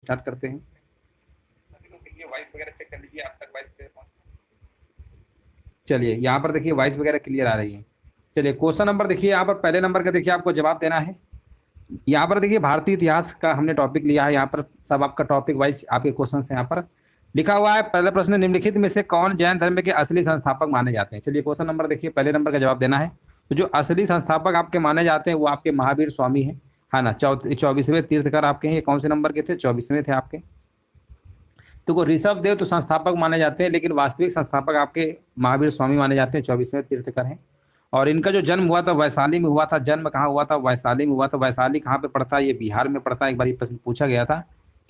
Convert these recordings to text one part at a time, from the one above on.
Start करते हैं। Voice वगैरह चेक कर लीजिए, आप तक वॉइस क्लियर पहुंच। चलिए यहाँ पर देखिए वॉइस वगैरह क्लियर आ रही है। चलिए क्वेश्चन नंबर देखिए यहाँ पर पहले नंबर का देखिए आपको जवाब देना है। यहाँ पर देखिए भारतीय इतिहास का हमने टॉपिक लिया है, यहाँ पर सब आपका टॉपिक वाइज आपके क्वेश्चन है। यहाँ पर लिखा हुआ है पहला प्रश्न, निम्नलिखित में से कौन जैन धर्म के असली संस्थापक माने जाते हैं। चलिए क्वेश्चन नंबर देखिए पहले नंबर का जवाब देना है। तो जो असली संस्थापक आपके माने जाते हैं वो आपके महावीर स्वामी हैं, है ना। 24वें तीर्थकर आपके हैं। ये कौन से नंबर के थे? 24वें थे आपके। तो ऋषभ देव तो संस्थापक माने जाते हैं, लेकिन वास्तविक संस्थापक आपके महावीर स्वामी माने जाते हैं, 24वें तीर्थकर हैं। और इनका जो जन्म हुआ था वैशाली में हुआ था। जन्म कहाँ हुआ था? वैशाली में हुआ था। वैशाली कहाँ पे पड़ता है? ये बिहार में पड़ता है। एक बार ये प्रश्न पूछा गया था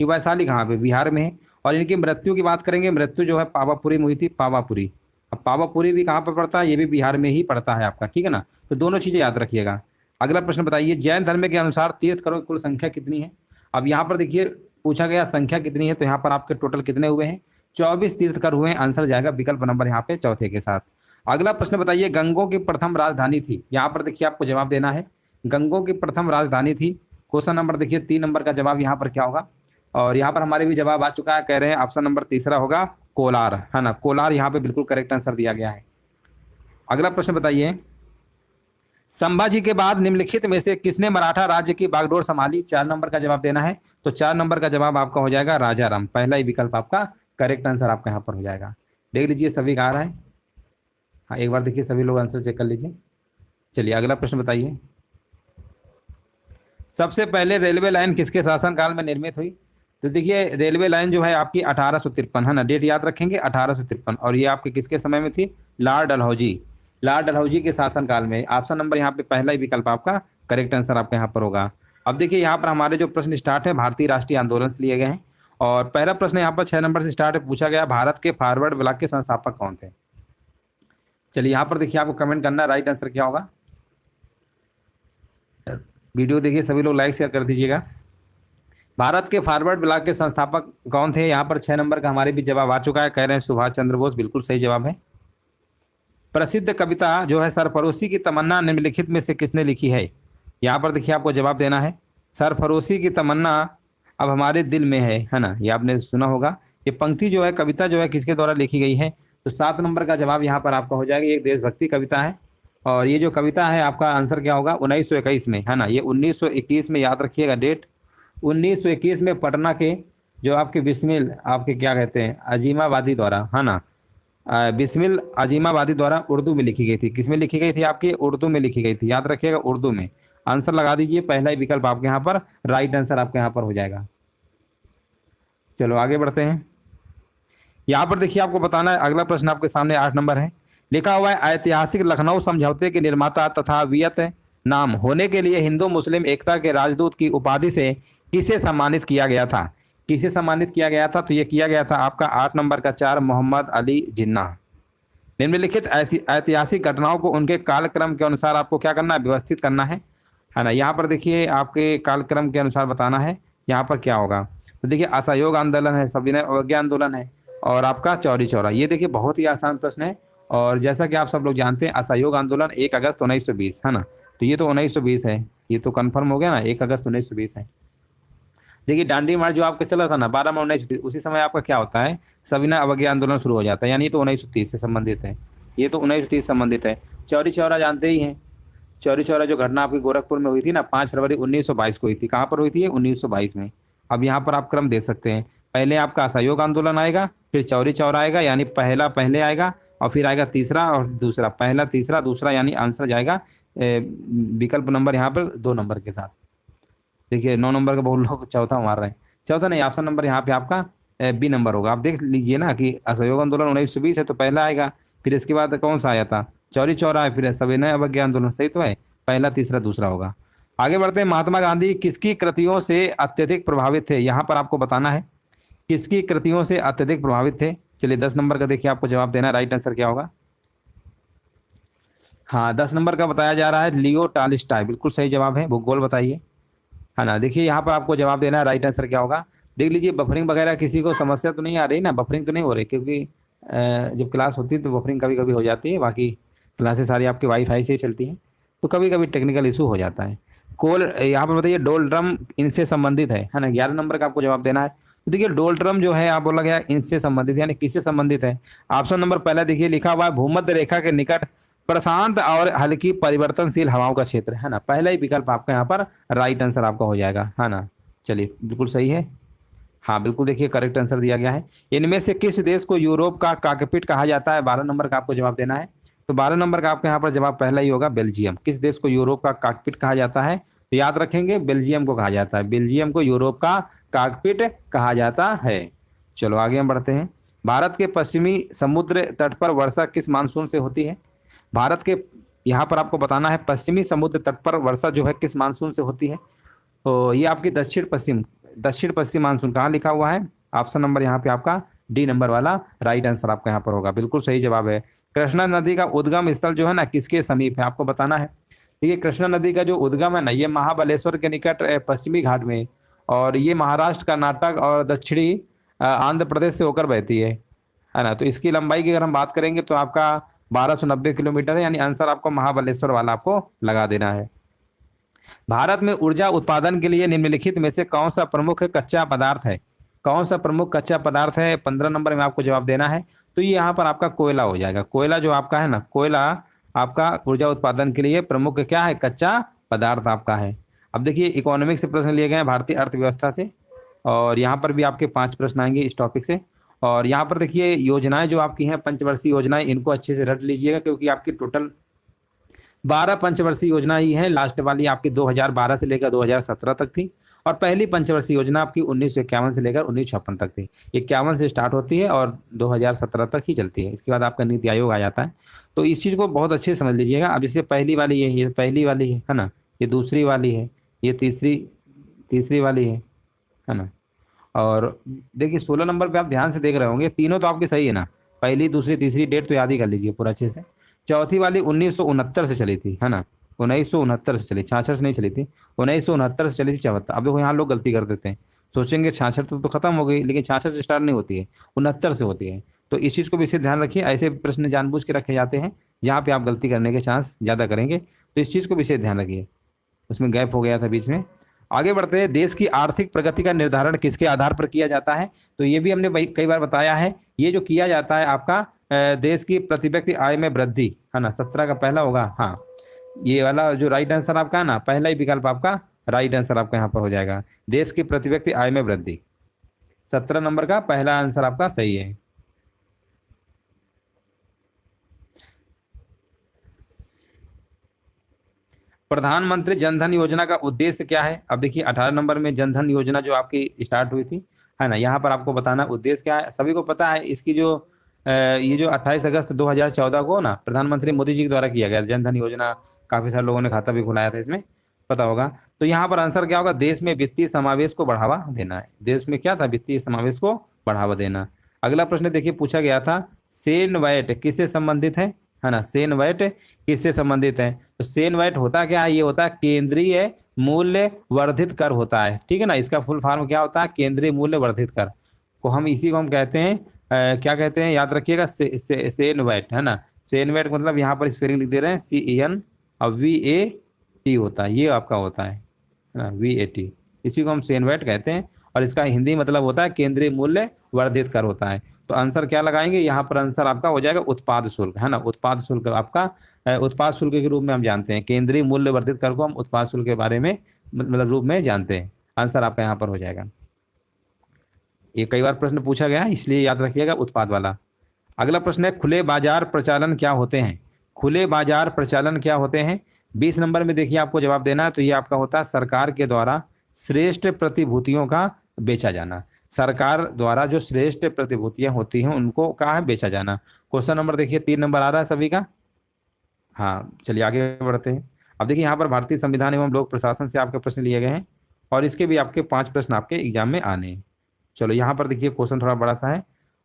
कि वैशाली कहाँ पे? बिहार में है। और इनकी मृत्यु की बात करेंगे, मृत्यु जो है पावापुरी में हुई थी, पावापुरी। अब पावापुरी भी कहाँ पर पड़ता है? ये भी बिहार में ही पड़ता है आपका, ठीक है ना। तो दोनों चीज़ें याद रखिएगा। अगला प्रश्न बताइए, जैन धर्म के अनुसार तीर्थकरों की कुल संख्या कितनी है? अब यहाँ पर देखिए पूछा गया संख्या कितनी है, तो यहाँ पर आपके टोटल कितने हुए हैं? 24 तीर्थकर हुए हैं। आंसर जाएगा विकल्प नंबर यहाँ पे चौथे के साथ। अगला प्रश्न बताइए, गंगों की प्रथम राजधानी थी। यहाँ पर देखिए आपको जवाब देना है, गंगों की प्रथम राजधानी थी। क्वेश्चन नंबर देखिए 3 नंबर का जवाब यहाँ पर क्या होगा? और यहाँ पर हमारे भी जवाब आ चुका है, कह रहे हैं ऑप्शन नंबर तीसरा होगा कोलार, है ना। कोलार यहाँ पे बिल्कुल करेक्ट आंसर दिया गया है। अगला प्रश्न बताइए, संभाजी के बाद निम्नलिखित में से किसने मराठा राज्य की बागडोर संभाली? 4 नंबर का जवाब देना है। तो 4 नंबर का जवाब आपका हो जाएगा राजाराम। पहला ही विकल्प आपका करेक्ट आंसर आपका यहाँ पर हो जाएगा। देख लीजिए सभी का आ रहा है। हाँ एक बार देखिए सभी लोग आंसर चेक कर लीजिए। चलिए अगला प्रश्न बताइए, सबसे पहले रेलवे लाइन किसके शासनकाल में निर्मित हुई? तो देखिए रेलवे लाइन जो है आपकी 1853, है ना। डेट याद रखेंगे 1853। और ये आपके किसके समय में थी? लॉर्ड डलहौजी। लॉर्ड डलहौजी के शासनकाल में। ऑप्शन नंबर यहाँ पे पहला ही विकल्प आपका करेक्ट आंसर आपका यहाँ पर होगा। अब देखिए यहाँ पर हमारे जो प्रश्न स्टार्ट है भारतीय राष्ट्रीय आंदोलन से लिए गए हैं। और पहला प्रश्न यहाँ पर 6 नंबर से स्टार्ट है, पूछा गया भारत के फॉरवर्ड ब्लॉक के संस्थापक कौन थे? चलिए यहाँ पर देखिए आपको कमेंट करना है राइट आंसर क्या होगा। वीडियो देखिए सभी लोग लाइक शेयर कर दीजिएगा। भारत के फॉरवर्ड ब्लॉक के संस्थापक कौन थे? यहाँ पर 6 नंबर का हमारे भी जवाब आ चुका है, कह रहे हैं सुभाष चंद्र बोस। बिल्कुल सही जवाब है। प्रसिद्ध कविता जो है सरफरोशी की तमन्ना निम्नलिखित में से किसने लिखी है? यहाँ पर देखिए आपको जवाब देना है, सरफरोशी की तमन्ना अब हमारे दिल में है ना। ये आपने सुना होगा। ये पंक्ति जो है, कविता जो है, किसके द्वारा लिखी गई है? तो 7 नंबर का जवाब यहाँ पर आपका हो जाएगा। ये एक देशभक्ति कविता है। और ये जो कविता है आपका आंसर क्या होगा? 1921 में, है ना। ये 1921 में याद रखिएगा डेट। 1921 में पटना के जो आपके बिस्मिल आपके क्या कहते हैं अजीमाबादी द्वारा, है ना, बिस्मिल अजीमाबादी द्वारा उर्दू में लिखी गई थी। किस में लिखी गई थी? आपकी उर्दू में लिखी गई थी। याद रखिएगा उर्दू में। आंसर लगा दीजिए, पहला ही विकल्प आपके यहाँ पर राइट आंसर आपके यहाँ पर हो जाएगा। चलो आगे बढ़ते हैं। यहाँ पर देखिए आपको बताना है, अगला प्रश्न आपके सामने 8 नंबर है। लिखा हुआ है, ऐतिहासिक लखनऊ समझौते के निर्माता तथा वियत नाम होने के लिए हिंदू मुस्लिम एकता के राजदूत की उपाधि से किसे सम्मानित किया गया था? किसे सम्मानित किया गया था? तो ये किया गया था आपका 8 नंबर का 4 मोहम्मद अली जिन्ना। निम्नलिखित ऐसी ऐतिहासिक घटनाओं को उनके कालक्रम के अनुसार आपको क्या करना है? व्यवस्थित करना है ना। यहाँ पर देखिए आपके कालक्रम के अनुसार बताना है यहाँ पर क्या होगा। तो देखिए असहयोग आंदोलन है, सविनय अवज्ञा आंदोलन है, और आपका चौरी चौरा। ये देखिए बहुत ही आसान प्रश्न है। और जैसा कि आप सब लोग जानते हैं असहयोग आंदोलन 1 अगस्त 1920, है ना। तो ये तो 1920 है, ये तो कंफर्म हो गया ना, 1 अगस्त 1920 है। देखिए दांडी मार्च जो आपका चला था ना 12 मई 1930, उसी समय आपका क्या होता है? सविनय अवज्ञा आंदोलन शुरू हो जाता है। यानी ये तो 1930 से संबंधित है। ये तो 1930 संबंधित है। चौरी चौरा जानते ही हैं। चौरी चौरा जो घटना आपकी गोरखपुर में हुई थी ना, 5 फरवरी 1922 को हुई थी। कहाँ पर हुई थी? 1922 में। अब यहाँ पर आप क्रम दे सकते हैं, पहले आपका असहयोग आंदोलन आएगा, फिर चौरी चौरा आएगा, यानी पहला पहले आएगा, और फिर आएगा तीसरा और दूसरा। पहला तीसरा दूसरा, यानी आंसर जाएगा विकल्प नंबर यहाँ पर 2 नंबर के साथ। देखिए 9 नंबर का बहुत लोग चौथा मार रहे हैं। चौथा नहीं, ऑप्शन नंबर यहाँ पे आपका बी नंबर होगा। आप देख लीजिए ना कि असहयोग आंदोलन 1920 है तो पहला आएगा, फिर इसके बाद कौन सा आया था? चौरी चौरा है, फिर सविनय अवज्ञा आंदोलन। सही तो है, पहला तीसरा दूसरा होगा। आगे बढ़ते हैं। महात्मा गांधी किसकी कृतियों से अत्यधिक प्रभावित थे? यहाँ पर आपको बताना है किसकी कृतियों से अत्यधिक प्रभावित थे। चलिए 10 नंबर का देखिए आपको जवाब देना है, राइट आंसर क्या होगा? हाँ 10 नंबर का बताया जा रहा है लियो टॉल्स्टॉय। बिल्कुल सही जवाब है। भूगोल बताइए, है ना। देखिए यहाँ पर आपको जवाब देना है, राइट आंसर क्या होगा? देख लीजिए बफरिंग वगैरह किसी को समस्या तो नहीं आ रही ना? बफरिंग तो नहीं हो रही, क्योंकि जब क्लास होती है तो बफरिंग कभी कभी हो जाती है। बाकी क्लासेस सारी आपकी वाईफाई से ही चलती हैं, तो कभी कभी टेक्निकल इशू हो जाता है। कोल यहाँ पर बताइए डोल ड्रम इनसे संबंधित है ना। 11 नंबर का आपको जवाब देना है। देखिए डोल्ट्रम जो है आप बोला गया इनसे संबंधित यानी किससे संबंधित है। ऑप्शन नंबर पहला देखिए लिखा हुआ है भूमध्य रेखा के निकट प्रशांत और हल्की परिवर्तनशील हवाओं का क्षेत्र, है ना। पहला ही विकल्प आपका यहाँ पर राइट आंसर आपका हो जाएगा, है ना। चलिए बिल्कुल सही है, हाँ बिल्कुल देखिए करेक्ट आंसर दिया गया है। इनमें से किस देश को यूरोप का कॉकपिट कहा जाता है, 12 नंबर का आपको जवाब देना है। तो 12 नंबर का आपका यहाँ पर जवाब पहला ही होगा बेल्जियम। किस देश को यूरोप का कॉकपिट कहा जाता है, तो याद रखेंगे बेल्जियम को कहा जाता है। बेल्जियम को यूरोप का कॉकपिट कहा जाता है। चलो आगे हम बढ़ते हैं। भारत के पश्चिमी समुद्र तट पर वर्षा किस मानसून से होती है। भारत के यहाँ पर आपको बताना है पश्चिमी समुद्र तट पर वर्षा जो है किस मानसून से होती है। तो ये आपकी दक्षिण पश्चिम मानसून कहाँ लिखा हुआ है। ऑप्शन नंबर यहाँ पे आपका डी नंबर वाला राइट आंसर आपका यहाँ पर होगा, बिल्कुल सही जवाब है। कृष्णा नदी का उद्गम स्थल जो है ना किसके समीप है, आपको बताना है। देखिए कृष्णा नदी का जो उद्गम है ना ये महाबलेश्वर के निकट पश्चिमी घाट में, और ये महाराष्ट्र, कर्नाटक और दक्षिणी आंध्र प्रदेश से होकर बहती है ना। तो इसकी लंबाई की अगर हम बात करेंगे तो आपका 1290 किलोमीटर है, यानी आंसर आपको महाबलेश्वर वाला आपको लगा देना है। भारत में ऊर्जा उत्पादन के लिए निम्नलिखित में से कौन सा प्रमुख कच्चा पदार्थ है। कौन सा प्रमुख कच्चा पदार्थ है, 15 नंबर में आपको जवाब देना है। तो ये यहाँ पर आपका कोयला हो जाएगा। कोयला जो आपका है ना, कोयला आपका ऊर्जा उत्पादन के लिए प्रमुख क्या है, कच्चा पदार्थ आपका है। अब देखिए इकोनॉमिक से प्रश्न लिए गए हैं, भारतीय अर्थव्यवस्था से, और यहाँ पर भी आपके 5 प्रश्न आएंगे इस टॉपिक से। और यहाँ पर देखिए योजनाएं जो आपकी हैं पंचवर्षीय योजनाएं, इनको अच्छे से रट लीजिएगा क्योंकि आपकी टोटल 12 पंचवर्षीय योजना ही है। लास्ट वाली आपकी 2012 से लेकर 2017 तक थी, और पहली पंचवर्षीय योजना आपकी 1951 से लेकर 1956 तक थी। 51 से स्टार्ट होती है और 2017 तक ही चलती है। इसके बाद आपका नीति आयोग आ जाता है। तो इस चीज़ को बहुत अच्छे से समझ लीजिएगा। अब इससे पहली वाली ये पहली वाली है ना, ये दूसरी वाली है, ये तीसरी वाली है ना। और देखिए 16 नंबर पे आप ध्यान से देख रहे होंगे, तीनों तो आपकी सही है ना, पहली दूसरी तीसरी डेट तो याद ही कर लीजिए पूरा अच्छे से। चौथी वाली 1969 से चली थी, है ना, 1969 से चली, 66 से नहीं चली थी, 1969 से चली थी 74। अब देखो यहाँ लोग गलती कर देते हैं, सोचेंगे 66 तो खत्म हो गई, लेकिन 66 से स्टार्ट नहीं होती है, 69 से होती है। तो इस चीज़ को भी इसे ध्यान रखिए। ऐसे प्रश्न जानबूझ के रखे जाते हैं जहाँ पे आप गलती करने के चांस ज़्यादा करेंगे, तो इस चीज़ को भी इसे ध्यान रखिए। उसमें गैप हो गया था बीच में। आगे बढ़ते हैं। देश की आर्थिक प्रगति का निर्धारण किसके आधार पर किया जाता है, तो ये भी हमने कई बार बताया है। ये जो किया जाता है आपका देश की प्रति व्यक्ति आय में वृद्धि, है ना, 17 का पहला होगा। हाँ ये वाला जो राइट आंसर आपका है ना, पहला ही विकल्प आपका राइट आंसर आपका यहाँ पर हो जाएगा। देश की प्रति व्यक्ति आय में वृद्धि, 17 नंबर का पहला आंसर आपका सही है। प्रधानमंत्री जनधन योजना का उद्देश्य क्या है। अब देखिए 18 नंबर में जनधन योजना जो आपकी स्टार्ट हुई थी, है ना, यहाँ पर आपको बताना उद्देश्य क्या है। सभी को पता है इसकी जो ये जो 28 अगस्त 2014 को ना प्रधानमंत्री मोदी जी के द्वारा किया गया जनधन योजना, काफी सारे लोगों ने खाता भी खुलाया था इसमें, पता होगा। तो यहाँ पर आंसर क्या होगा, देश में वित्तीय समावेश को बढ़ावा देना है। देश में क्या था, वित्तीय समावेश को बढ़ावा देना। अगला प्रश्न देखिए पूछा गया था, सेन वैट किससे संबंधित है ना, सेन वैट किससे संबंधित है। तो सेन वैट होता क्या है, ये होता है केंद्रीय मूल्य वर्धित कर होता है, ठीक है ना। इसका फुल फॉर्म क्या होता है, केंद्रीय मूल्य वर्धित कर को हम इसी को हम कहते हैं क्या कहते हैं, याद रखिएगा सेन वैट, है ना। सेन वैट मतलब यहाँ पर स्पेलिंग लिख दे रहे हैं CEN और VAT होता है, ये आपका होता है ना, VAT, इसी को हम सेन वैट कहते हैं। और इसका हिंदी मतलब होता है केंद्रीय मूल्य वर्धित कर होता है। तो आंसर क्या लगाएंगे यहाँ पर, आंसर आपका हो जाएगा उत्पाद शुल्क, है ना। उत्पाद शुल्क आपका उत्पाद शुल्क के रूप में हम जानते हैं, केंद्रीय मूल्य वर्धित कर को हम उत्पाद शुल्क के बारे में मतलब रूप में जानते हैं। आंसर आपका यहाँ पर हो जाएगा। ये कई बार प्रश्न पूछा गया है इसलिए याद रखिएगा उत्पाद वाला। अगला प्रश्न है, खुले बाजार प्रचालन क्या होते हैं। खुले बाजार प्रचालन क्या होते हैं, 20 नंबर में देखिए आपको जवाब देना है। तो ये आपका होता है सरकार के द्वारा श्रेष्ठ प्रतिभूतियों का बेचा जाना। सरकार द्वारा जो श्रेष्ठ प्रतिभूतियां होती हैं उनको कहा है, बेचा जाना। क्वेश्चन नंबर देखिए 3 नंबर आ रहा है सभी का। हाँ चलिए आगे बढ़ते हैं। अब देखिए यहाँ पर भारतीय संविधान एवं लोक प्रशासन से आपके प्रश्न लिए गए हैं, और इसके भी आपके 5 प्रश्न आपके एग्जाम में आने हैं। चलो यहाँ पर देखिए क्वेश्चन थोड़ा बड़ा सा है,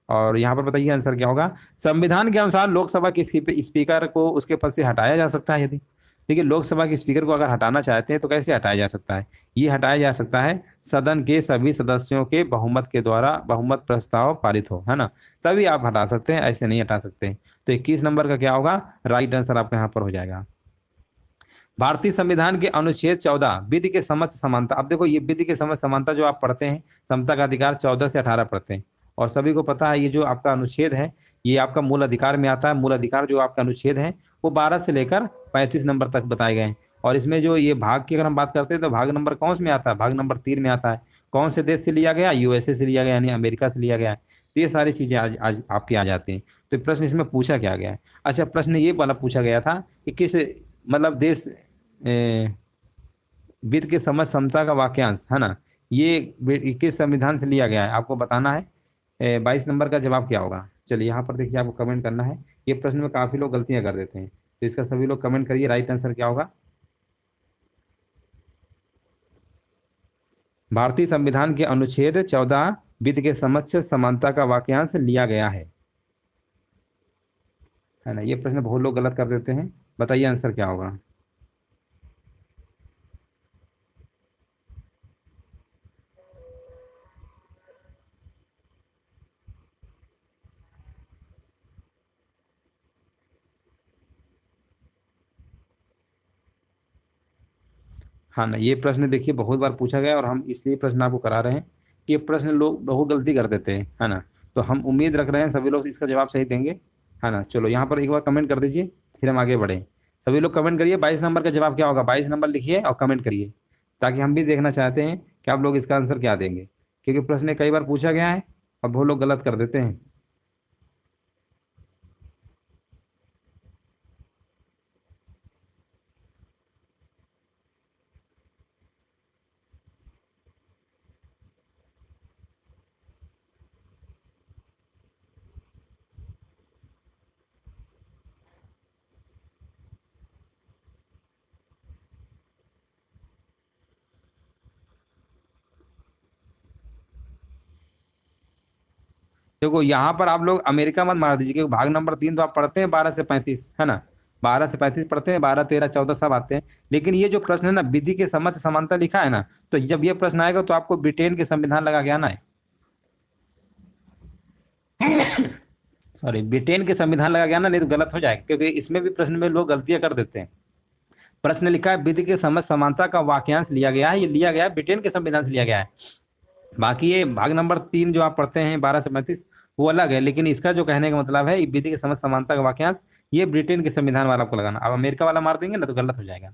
और यहाँ पर बताइए आंसर क्या होगा। संविधान के अनुसार लोकसभा के स्पीकर को उसके पद से हटाया जा सकता है। यदि देखिए लोकसभा के स्पीकर को अगर हटाना चाहते हैं तो कैसे हटाया जा सकता है, ये हटाया जा सकता है सदन के सभी सदस्यों के बहुमत के द्वारा, बहुमत प्रस्ताव पारित हो, है ना, तभी आप हटा सकते हैं, ऐसे नहीं हटा सकते। तो 21 नंबर का क्या होगा, राइट आंसर आपका यहाँ पर हो जाएगा। भारतीय संविधान के अनुच्छेद 14 विधि के समक्ष समानता। अब देखो ये विधि के समक्ष समानता जो आप पढ़ते हैं, समता का अधिकार 14 से 18 पढ़ते हैं, और सभी को पता है ये जो आपका अनुच्छेद है ये आपका मूल अधिकार में आता है। मूल अधिकार जो आपका अनुच्छेद है वो 12 से लेकर 35 नंबर तक बताए गए हैं। और इसमें जो ये भाग की अगर हम बात करते हैं तो भाग नंबर कौन से में आता है? भाग नंबर 3 में आता है। कौन से देश से लिया गया? यूएसए से लिया गया, यानी अमेरिका से लिया गया है। तो ये सारी चीजें आज आपकी आ जाती हैं। तो प्रश्न इसमें पूछा क्या गया है? अच्छा, प्रश्न ये वाला पूछा गया था कि किस मतलब देश वित्त के समझ समता का वाक्यांश है ना, ये किस संविधान से लिया गया है आपको बताना है। 22 नंबर का जवाब क्या होगा? चलिए यहाँ पर देखिए आपको कमेंट करना है। ये प्रश्न में काफी लोग गलतियां कर देते हैं, तो इसका सभी लोग कमेंट करिए राइट आंसर क्या होगा। भारतीय संविधान के अनुच्छेद 14 वित्त के समक्ष समानता का वाक्यांश लिया गया है ना। ये प्रश्न बहुत लोग गलत कर देते हैं, बताइए आंसर क्या होगा। हाँ ना, ये प्रश्न देखिए बहुत बार पूछा गया और हम इसलिए प्रश्न आपको करा रहे हैं कि ये प्रश्न लोग बहुत गलती कर देते हैं, है ना। तो हम उम्मीद रख रहे हैं सभी लोग इसका जवाब सही देंगे, है ना। चलो यहाँ पर एक बार कमेंट कर दीजिए, फिर हम आगे बढ़े। सभी लोग कमेंट करिए 22 नंबर का जवाब क्या होगा। 22 नंबर लिखिए और कमेंट करिए, ताकि हम भी देखना चाहते हैं कि आप लोग इसका आंसर क्या देंगे, क्योंकि प्रश्न कई बार पूछा गया है और बहुत लोग गलत कर देते हैं। देखो यहाँ पर आप लोग अमेरिका मत मार दीजिए, क्योंकि भाग नंबर 3 तो आप पढ़ते हैं 12 से 35, है ना। 12 से 35 पढ़ते हैं, 12, 13, 14 सब आते हैं। लेकिन ये जो प्रश्न है ना, विधि के समक्ष समानता लिखा है ना, तो जब ये प्रश्न आएगा तो आपको ब्रिटेन के संविधान लगा के आना है। सॉरी, ब्रिटेन के संविधान लगा के आना, नहीं तो गलत हो जाएगा, क्योंकि इसमें भी प्रश्न में लोग गलतियां कर देते हैं। प्रश्न लिखा है विधि के समक्ष समानता का वाक्यांश लिया गया है, ये लिया गया है ब्रिटेन के संविधान से लिया गया है। बाकी ये भाग नंबर 3 जो आप पढ़ते हैं 12 से 35 वो अलग है, लेकिन इसका जो कहने का मतलब है विधि के समझ समानता का वाक्यांश, ये ब्रिटेन के संविधान वाला आपको लगाना। अब अमेरिका वाला मार देंगे ना तो गलत हो जाएगा।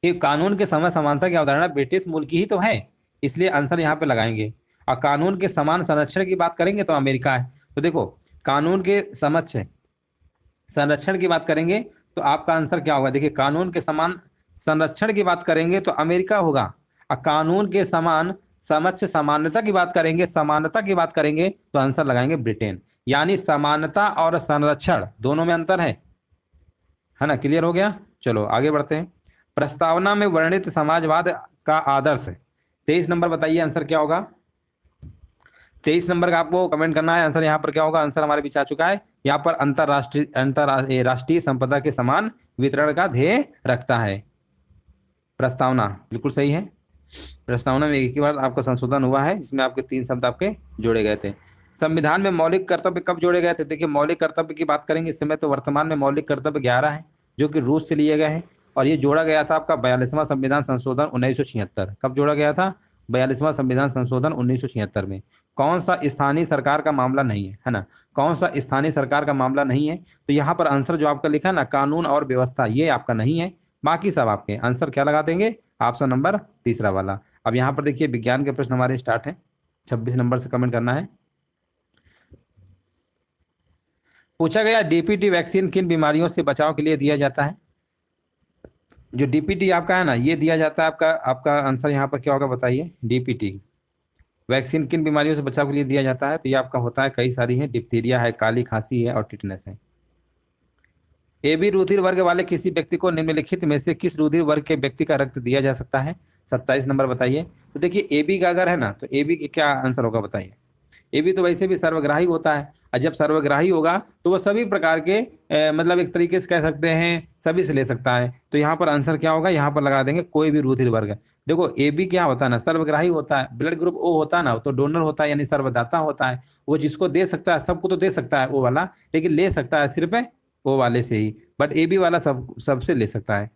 ये कानून के समझ समानता की अवधारणा ब्रिटिश मूल की ही तो है, इसलिए आंसर यहाँ पे लगाएंगे। और कानून के समान संरक्षण की बात करेंगे तो अमेरिका है। तो देखो, कानून के समक्ष संरक्षण की बात करेंगे तो आपका आंसर क्या होगा। देखिए, कानून के समान संरक्षण की बात करेंगे तो अमेरिका होगा, और कानून के समान समक्ष समानता की बात करेंगे, समानता की बात करेंगे तो आंसर लगाएंगे ब्रिटेन। यानी समानता और संरक्षण दोनों में अंतर है ना। क्लियर हो गया। चलो आगे बढ़ते हैं। प्रस्तावना में वर्णित समाजवाद का आदर्श। 23 नंबर बताइए आंसर क्या होगा। 23 नंबर का आपको कमेंट करना है, आंसर यहाँ पर क्या होगा। आंसर हमारे बीच आ चुका है। यहाँ पर अंतरराष्ट्रीय राष्ट्रीय संपदा के समान वितरण का ध्येय रखता है। प्रस्तावना बिल्कुल सही है। प्रस्तावना में एक ही बार आपका संशोधन हुआ है, जिसमें आपके 3 शब्द आपके जोड़े गए थे। संविधान में मौलिक कर्तव्य कब जोड़े गए थे? देखिए, मौलिक कर्तव्य की बात करेंगे इस समय तो वर्तमान में मौलिक कर्तव्य 11 है, जो कि रूस से लिए गए हैं। और ये जोड़ा गया था आपका 42वां संविधान संशोधन 1976। कब जोड़ा गया था? 42वां संविधान संशोधन 1976 में। कौन सा स्थानीय सरकार का मामला नहीं है ना, कौन सा स्थानीय सरकार का मामला नहीं है। तो यहाँ पर आंसर जो आपका लिखा ना, कानून और व्यवस्था, ये आपका नहीं है। बाकी सब आपके आंसर क्या लगा देंगे? ऑप्शन नंबर तीसरा वाला। अब यहाँ पर देखिए विज्ञान के प्रश्न हमारे स्टार्ट हैं। 26 नंबर से कमेंट करना है। पूछा गया डीपीटी वैक्सीन किन बीमारियों से बचाव के लिए दिया जाता है। जो डीपीटी आपका है ना, ये दिया जाता है आपका आपका आंसर यहाँ पर क्या होगा बताइए। डीपीटी वैक्सीन किन बीमारियों से बचाव के लिए दिया जाता है? तो ये आपका होता है, कई सारी है। डिप्थीरिया है, काली खांसी है और टिटनेस है। ए बी रुधिर वर्ग वाले किसी व्यक्ति को निम्नलिखित में से किस रुधिर वर्ग के व्यक्ति का रक्त दिया जा सकता है? 27 नंबर बताइए। तो देखिए, ए बी का अगर है ना, तो ए बी के क्या आंसर होगा बताइए। ए बी तो वैसे भी सर्वग्राही होता है, और जब सर्वग्राही होगा तो वह सभी प्रकार के मतलब एक तरीके से कह सकते हैं सभी से ले सकता है। तो यहाँ पर आंसर क्या होगा, यहाँ पर लगा देंगे कोई भी रुधिर वर्ग। देखो, ए बी क्या होता है ना, सर्वग्राही होता है। ब्लड ग्रुप ओ होता है ना, तो डोनर होता है, यानी सर्वदाता होता है। वो जिसको दे सकता है, सबको तो दे सकता है वो वाला, लेकिन ले सकता है सिर्फ ओ वाले से ही। बट ए बी वाला सबसे ले सकता है।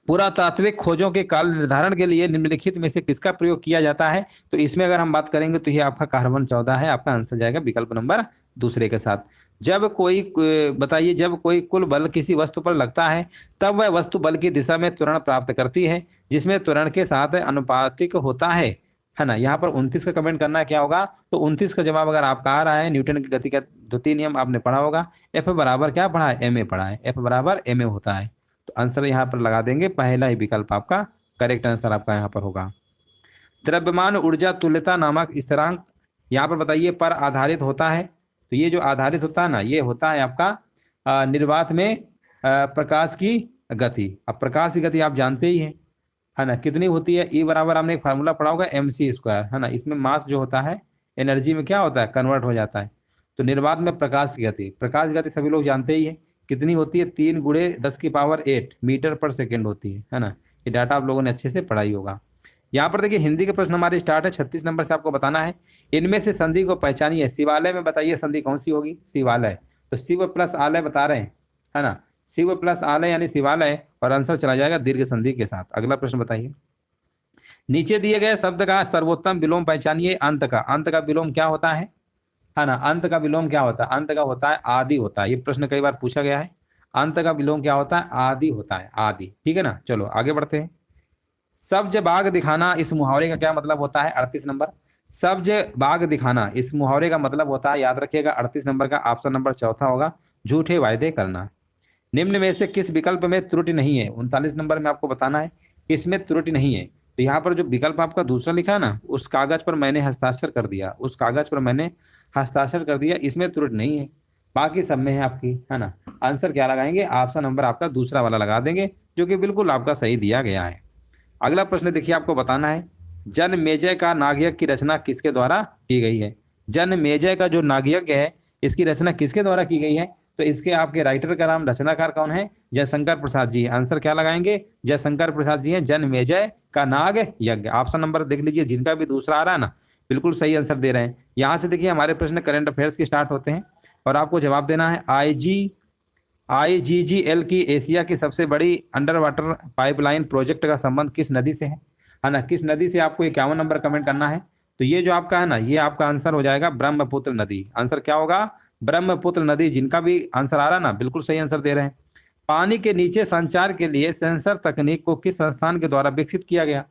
पुरातात्विक खोजों के काल निर्धारण के लिए निम्नलिखित में से किसका प्रयोग किया जाता है? तो इसमें अगर हम बात करेंगे तो ये आपका कार्बन 14 है, आपका आंसर जाएगा विकल्प नंबर दूसरे के साथ। जब कोई बताइए, जब कोई कुल बल किसी वस्तु पर लगता है तब वह वस्तु बल की दिशा में त्वरण प्राप्त करती है, जिसमें त्वरण के साथ अनुपातिक होता है ना। यहाँ पर 29 का कमेंट करना है, क्या होगा? तो 29 का जवाब अगर आपका आ रहा है, न्यूटन की गति का द्वितीय नियम आपने पढ़ा होगा, एफ बराबर क्या पढ़ा है? एम ए पढ़ा है, एफ बराबर एम ए होता है। तो आंसर यहाँ पर लगा देंगे, पहला ही विकल्प आपका करेक्ट आंसर आपका यहाँ पर होगा। द्रव्यमान ऊर्जा तुल्यता नामक स्थिरांक यहाँ पर बताइए पर आधारित होता है। तो ये जो आधारित होता है ना, ये होता है आपका निर्वात में प्रकाश की गति। अब प्रकाश की गति आप जानते ही है ना, कितनी होती है? ई बराबर आपने एक फार्मूला पढ़ा होगा mc², है ना। इसमें मास जो होता है एनर्जी में क्या होता है? कन्वर्ट हो जाता है। तो निर्वात में प्रकाश की गति, प्रकाश की गति सभी लोग जानते ही है, कितनी होती है? 3 × 10⁸ मीटर पर सेकेंड होती है ना। ये डाटा आप लोगों ने अच्छे से पढ़ाई होगा। यहाँ पर देखिए हिंदी के प्रश्न हमारे स्टार्ट है, 36 नंबर से आपको बताना है। इनमें से संधि को पहचानिए। शिवालय में बताइए संधि कौन सी होगी? शिवालय। तो शिव प्लस आलय बता रहे हैं, है ना। शिव प्लस आलय यानी शिवालय, और आंसर चला जाएगा दीर्घ संधि के साथ। अगला प्रश्न बताइए। नीचे दिए गए शब्द का सर्वोत्तम विलोम पहचानिए। अंत का, अंत का विलोम क्या होता है ना। अंत का विलोम क्या होता है? अंत का होता है आदि होता है। ये प्रश्न कई बार पूछा गया है। अंत का विलोम क्या होता है? आदि होता है, आदि। ठीक है ना। चलो आगे बढ़ते हैं। सब्ज बाग दिखाना, इस मुहावरे का क्या मतलब होता है? 38 नंबर। सब्ज बाग दिखाना, इस मुहावरे का मतलब होता है, याद रखिएगा 38 नंबर का ऑप्शन नंबर चौथा होगा, झूठे वायदे करना। निम्न में से किस विकल्प में त्रुटि नहीं है? 39 नंबर में आपको बताना है किसमें त्रुटि नहीं है। तो यहाँ पर जो विकल्प आपका दूसरा लिखा है ना, उस कागज पर मैंने हस्ताक्षर कर दिया, उस कागज पर मैंने हस्ताक्षर कर दिया, इसमें त्रुटि नहीं है, बाकी सब में है आपकी, है ना। आंसर क्या लगाएंगे? ऑप्शन नंबर आपका दूसरा वाला लगा देंगे, जो कि बिल्कुल आपका सही दिया गया है। अगला प्रश्न देखिए, आपको बताना है जनमेजय का नागयज्ञ की रचना किसके द्वारा की गई है? जनमेजय का जो नागयज्ञ है, इसकी रचना किसके द्वारा की गई है? तो इसके आपके राइटर का नाम, रचनाकार कौन है? जयशंकर प्रसाद जी। आंसर क्या लगाएंगे? जयशंकर प्रसाद जी हैं। जनमेजय का नाग यज्ञ, ऑप्शन नंबर देख लीजिए, जिनका भी दूसरा आ रहा है ना, बिल्कुल सही आंसर दे रहे हैं। यहाँ से देखिए हमारे प्रश्न करंट अफेयर्स के स्टार्ट होते हैं, और आपको जवाब देना है। IGGL की एशिया की सबसे बड़ी अंडर वाटर पाइपलाइन प्रोजेक्ट का संबंध किस नदी से है ना। किस नदी से? आपको 51 नंबर कमेंट करना है। तो ये जो आपका है ना, ये आपका आंसर हो जाएगा ब्रह्मपुत्र नदी। आंसर क्या होगा? ब्रह्मपुत्र नदी। जिनका भी आंसर आ रहा है ना, बिल्कुल सही आंसर दे रहे हैं। पानी के नीचे संचार के लिए सेंसर तकनीक को किस संस्थान के द्वारा विकसित किया गया?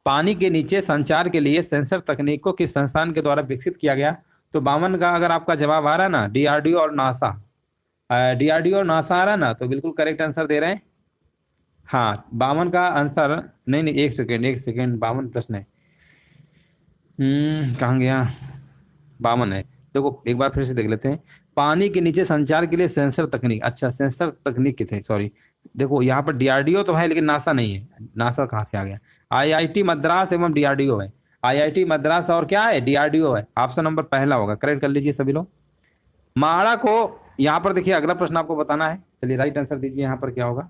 पानी के नीचे संचार के लिए सेंसर तकनीक को किस संस्थान के द्वारा विकसित किया गया? तो 52 का अगर आपका जवाब आ रहा है ना, DRDO और नासा, DRDO और नासा आ रहा है ना, तो बिल्कुल करेक्ट आंसर दे रहे हैं। हाँ 52 का आंसर, नहीं नहीं, एक सेकेंड 52 प्रश्न है। कहाँ गया? 52 है। देखो एक बार फिर से देख लेते हैं। पानी के नीचे संचार के लिए सेंसर तकनीक, अच्छा सेंसर तकनीक के थे, सॉरी। देखो यहाँ पर DRDO तो है, लेकिन नासा नहीं है। नासा कहाँ से आ गया? IIT मद्रास एवं DRDO है। IIT मद्रास और क्या है? DRDO है। ऑप्शन नंबर पहला होगा, करेक्ट कर लीजिए सभी लोग। माड़ा को, यहाँ पर देखिए अगला प्रश्न आपको बताना है। चलिए राइट आंसर दीजिए, यहाँ पर क्या होगा?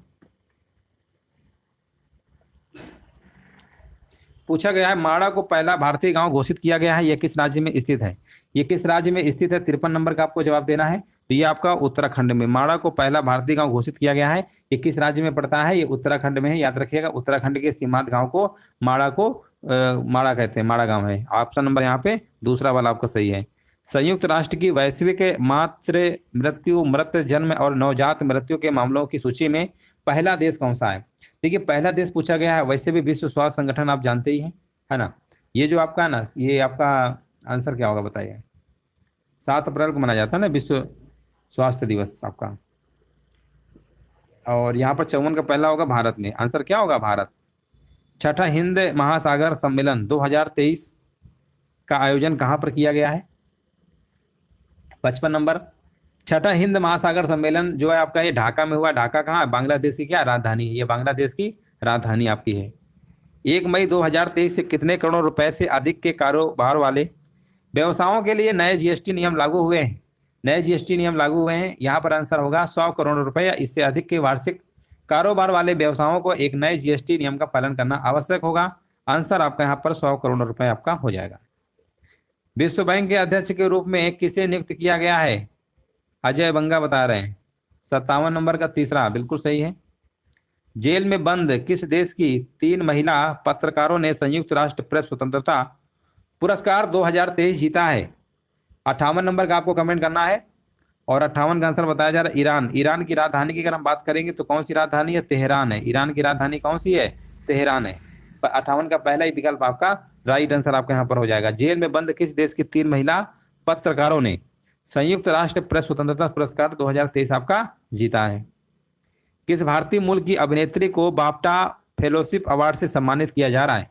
पूछा गया है माड़ा को पहला भारतीय गांव घोषित किया गया है, यह किस राज्य में स्थित है? ये किस राज्य में स्थित है? 53 नंबर का आपको जवाब देना है। तो ये आपका उत्तराखंड में, माड़ा को पहला भारतीय गांव घोषित किया गया है। ये किस राज्य में पड़ता है? ये उत्तराखंड में है, याद रखिएगा। उत्तराखंड के सीमांत गांव को माड़ा माड़ा कहते हैं, माड़ा गांव है। ऑप्शन नंबर यहाँ पे दूसरा वाला आपका सही है। संयुक्त राष्ट्र की वैश्विक मातृ मृत्यु, मृत जन्म और नवजात मृत्यु के मामलों की सूची में पहला देश कौन सा है? देखिए पहला देश पूछा गया है, वैसे भी विश्व स्वास्थ्य संगठन आप जानते ही हैं, है ना। ये जो आपका ना, ये आपका आंसर क्या होगा बताइए? 7 अप्रैल को मनाया जाता है ना विश्व स्वास्थ्य दिवस आपका, और यहाँ पर 54 का पहला होगा भारत में। आंसर क्या होगा? भारत। छठा हिंद महासागर सम्मेलन 2023 का आयोजन कहाँ पर किया गया है? 55 नंबर। छठा हिंद महासागर सम्मेलन जो है आपका, ये ढाका में हुआ। ढाका कहाँ है? बांग्लादेश की क्या राजधानी है? ये बांग्लादेश की राजधानी आपकी है। 1 मई 2023 से कितने करोड़ रुपए से अधिक के कारोबार वाले व्यवसायों के लिए नए GST नियम लागू हुए हैं? नए GST नियम लागू हुए हैं। यहाँ पर आंसर होगा 100 करोड़ रुपए या इससे अधिक के वार्षिक कारोबार वाले व्यवसायों को एक नए GST नियम का पालन करना आवश्यक होगा। आंसर आपका यहाँ पर 100 करोड़ रुपए आपका हो जाएगा। विश्व बैंक के अध्यक्ष के रूप में किसे नियुक्त किया गया है? अजय बंगा बता रहे हैं। 57 नंबर का तीसरा बिल्कुल सही है। जेल में बंद किस देश की 3 महिला पत्रकारों ने संयुक्त राष्ट्र प्रेस स्वतंत्रता पुरस्कार 2023 जीता है? 58 नंबर का आपको कमेंट करना है और 58 का आंसर बताया जा रहा है ईरान। ईरान की राजधानी की अगर हम बात करेंगे तो कौन सी राजधानी है? तेहरान है। ईरान की राजधानी कौन सी है? तेहरान है। 58 का पहला ही विकल्प आपका राइट आंसर आपका यहाँ पर हो जाएगा। जेल में बंद किस देश की 3 महिला पत्रकारों ने संयुक्त राष्ट्र प्रेस स्वतंत्रता पुरस्कार 2023 आपका जीता है? किस भारतीय मूल की अभिनेत्री को बाफ्टा फेलोशिप अवार्ड से सम्मानित किया जा रहा है?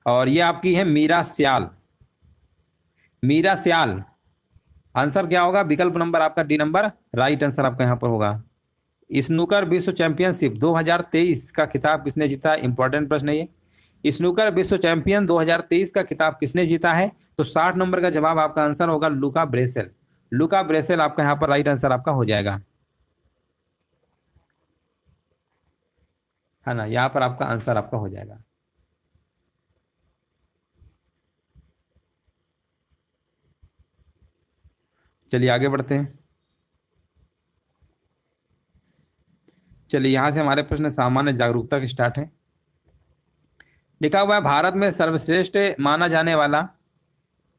और ये आपकी है मीरा सियाल। मीरा सियाल। आंसर क्या होगा? विकल्प नंबर आपका डी नंबर राइट आंसर आपका यहाँ पर होगा। स्नूकर विश्व चैंपियनशिप 2023 का खिताब किसने जीता? इंपॉर्टेंट प्रश्न है ये। स्नूकर विश्व चैंपियन 2023 का खिताब किसने जीता है? तो 60 नंबर का जवाब आपका आंसर होगा लुका ब्रेसेल। लुका ब्रेसेल आपका यहाँ पर राइट आंसर आपका हो जाएगा, है ना। यहाँ पर आपका आंसर आपका हो जाएगा। चलिए आगे बढ़ते हैं। चलिए यहां से हमारे प्रश्न सामान्य जागरूकता के स्टार्ट है। लिखा हुआ है भारत में सर्वश्रेष्ठ माना जाने वाला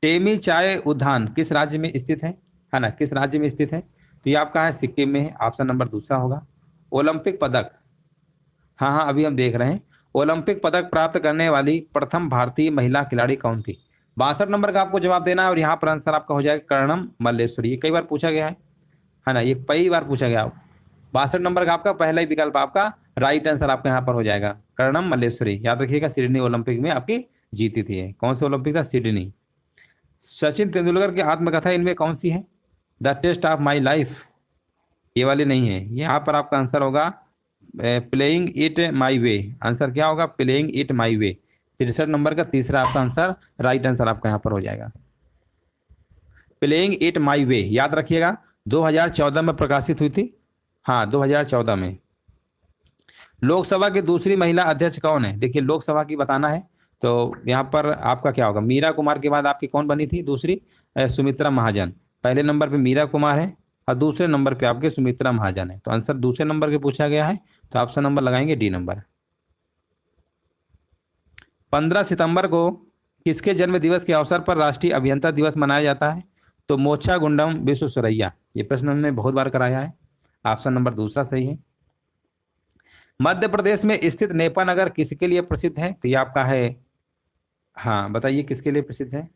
टेमी चाय उद्यान किस राज्य में स्थित है ना। किस राज्य में स्थित है? तो ये आपका है सिक्किम में है। ऑप्शन नंबर दूसरा होगा। ओलंपिक पदक, हाँ अभी हम देख रहे हैं। ओलंपिक पदक प्राप्त करने वाली प्रथम भारतीय महिला खिलाड़ी कौन थी? 62 नंबर का आपको जवाब देना है और यहाँ पर आंसर आपका हो जाएगा कर्णम मल्लेश्वरी। ये कई बार पूछा गया है ना, ये कई बार पूछा गया। 62 नंबर का आपका पहला ही विकल्प आपका राइट आंसर आपका यहाँ पर हो जाएगा कर्णम मल्लेश्वरी। याद रखिएगा सिडनी ओलंपिक में आपकी जीती थी। कौन से ओलंपिक था? सिडनी। सचिन तेंदुलकर की आत्मकथा इनमें कौन सी है? The test of my life, ये वाली नहीं है। यहाँ पर आपका आंसर होगा playing it my way. Answer क्या होगा? Playing it my way. 63 number का तीसरा आपका आंसर राइट आंसर आपका यहाँ पर हो जाएगा प्लेइंग इट माई वे। याद रखिएगा 2014 में प्रकाशित हुई थी। हाँ 2014 में। लोकसभा की दूसरी महिला अध्यक्ष कौन है? देखिए लोकसभा की बताना है तो यहाँ पर आपका क्या होगा? मीरा कुमार के बाद आपकी कौन बनी थी दूसरी? सुमित्रा महाजन। पहले नंबर पे मीरा कुमार है और दूसरे नंबर पे आपके सुमित्रा महाजन है। तो आंसर दूसरे नंबर पे पूछा गया है तो ऑप्शन नंबर लगाएंगे डी नंबर। 15 सितंबर को किसके जन्म दिवस के अवसर पर राष्ट्रीय अभियंता दिवस मनाया जाता है? तो मोक्षा गुंडम विश्वेश्वरैया। ये प्रश्न हमने बहुत बार कराया है। ऑप्शन नंबर दूसरा सही है। मध्य प्रदेश में स्थित नेपा नगर किसके लिए प्रसिद्ध है? तो ये आपका है, हाँ बताइए किसके लिए प्रसिद्ध है?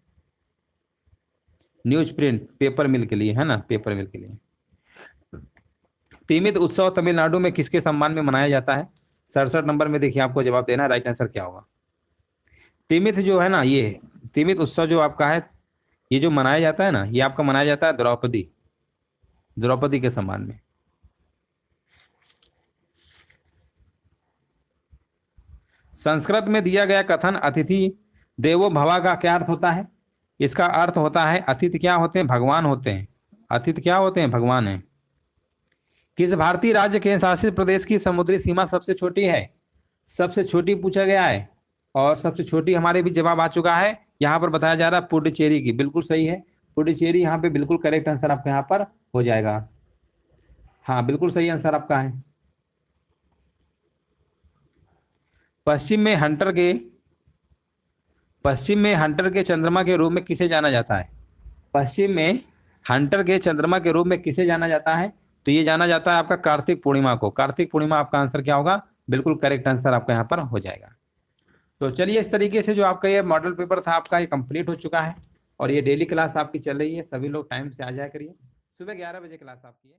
न्यूज प्रिंट पेपर मिल के लिए, है ना, पेपर मिल के लिए। तिमित उत्सव तमिलनाडु में किसके सम्मान में मनाया जाता है? 67 नंबर में देखिए आपको जवाब देना है राइट आंसर क्या होगा। तिमित जो है ना, ये तिमित उत्सव जो आपका है, ये जो मनाया जाता है ना, ये आपका मनाया जाता है द्रौपदी के सम्मान में। संस्कृत में दिया गया कथन अतिथि देवो भव का क्या अर्थ होता है? इसका अर्थ होता है अतिथि क्या होते हैं? भगवान होते हैं। अतिथि क्या होते हैं? भगवान है। किस भारतीय राज्य के शासित प्रदेश की समुद्री सीमा सबसे छोटी है? सबसे छोटी पूछा गया है और सबसे छोटी हमारे भी जवाब आ चुका है। यहाँ पर बताया जा रहा है पुडुचेरी की। बिल्कुल सही है, पुडुचेरी यहाँ पे बिल्कुल करेक्ट आंसर आपका यहाँ पर हो जाएगा। हाँ बिल्कुल सही आंसर आपका है। पश्चिम में हंटर के चंद्रमा के रूप में किसे जाना जाता है? पश्चिम में हंटर के चंद्रमा के रूप में किसे जाना जाता है? तो ये जाना जाता है आपका कार्तिक पूर्णिमा को। कार्तिक पूर्णिमा आपका आंसर क्या होगा? बिल्कुल करेक्ट आंसर आपका यहाँ पर हो जाएगा। तो चलिए इस तरीके से जो आपका ये मॉडल पेपर था आपका ये कंप्लीट हो चुका है और ये डेली क्लास आपकी चल रही है। सभी लोग टाइम से आ जाया करिए। सुबह 11 बजे क्लास आपकी है।